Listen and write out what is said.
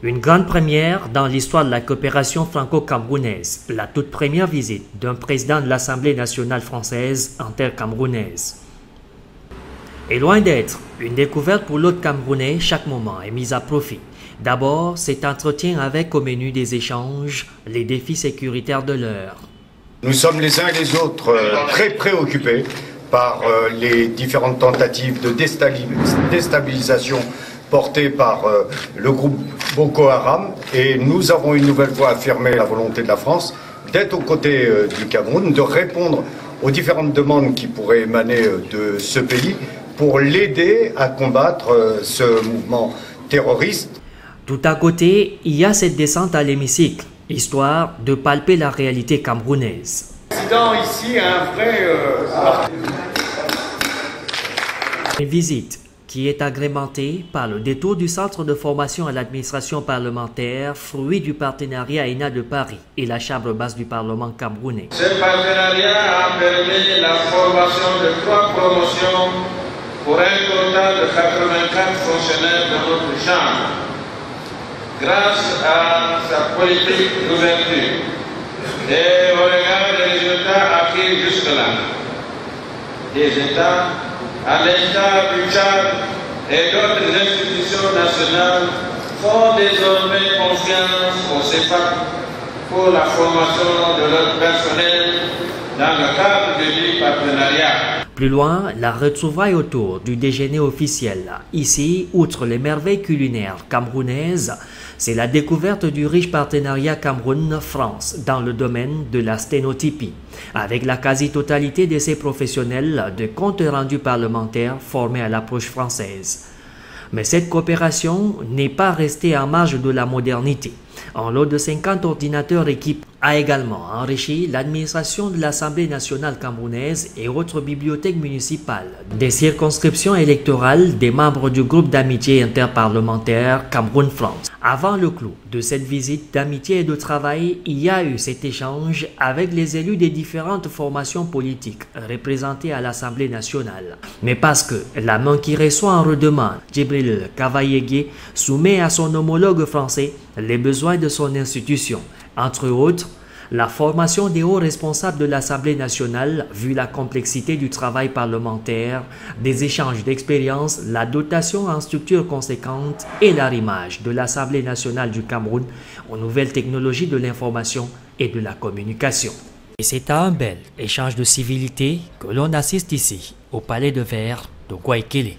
Une grande première dans l'histoire de la coopération franco-camerounaise, la toute première visite d'un président de l'Assemblée nationale française en terre camerounaise. Et loin d'être une découverte pour l'autre Camerounais, chaque moment est mis à profit. D'abord, cet entretien avec au menu des échanges les défis sécuritaires de l'heure. Nous sommes les uns et les autres très préoccupés par les différentes tentatives de déstabilisation portées par le groupe Boko Haram, et nous avons une nouvelle fois affirmé la volonté de la France d'être aux côtés du Cameroun, de répondre aux différentes demandes qui pourraient émaner de ce pays pour l'aider à combattre ce mouvement terroriste. Tout à côté, il y a cette descente à l'hémicycle, histoire de palper la réalité camerounaise. Le président ici a un vrai Une visite qui est agrémentée par le détour du Centre de formation à l'administration parlementaire, fruit du partenariat ENA de Paris et la Chambre basse du Parlement camerounais. Ce partenariat a permis la formation de 3 promotions pour un total de 84 fonctionnaires de notre Chambre. Grâce à sa politique d'ouverture et au regard des résultats acquis jusque-là, des États, à l'instar du Tchad et d'autres institutions nationales, font désormais confiance au CEPAC pour la formation de leur personnel dans le cadre du partenariat. Plus loin, la retrouvaille autour du déjeuner officiel. Ici, outre les merveilles culinaires camerounaises, c'est la découverte du riche partenariat Cameroun-France dans le domaine de la sténotypie, avec la quasi-totalité de ses professionnels de compte rendu parlementaire formés à l'approche française. Mais cette coopération n'est pas restée en marge de la modernité. Un lot de 50 ordinateurs équipés a également enrichi l'administration de l'Assemblée nationale camerounaise et autres bibliothèques municipales, des circonscriptions électorales des membres du groupe d'amitié interparlementaire Cameroun-France. Avant le clou de cette visite d'amitié et de travail, il y a eu cet échange avec les élus des différentes formations politiques représentées à l'Assemblée nationale. Mais parce que la main qui reçoit en redemande, Djibril Kavayegué, soumet à son homologue français les besoins de son institution. Entre autres, la formation des hauts responsables de l'Assemblée nationale, vu la complexité du travail parlementaire, des échanges d'expériences, la dotation en structures conséquentes et l'arrimage de l'Assemblée nationale du Cameroun aux nouvelles technologies de l'information et de la communication. Et c'est à un bel échange de civilité que l'on assiste ici, au Palais de Verre de Guayaquil.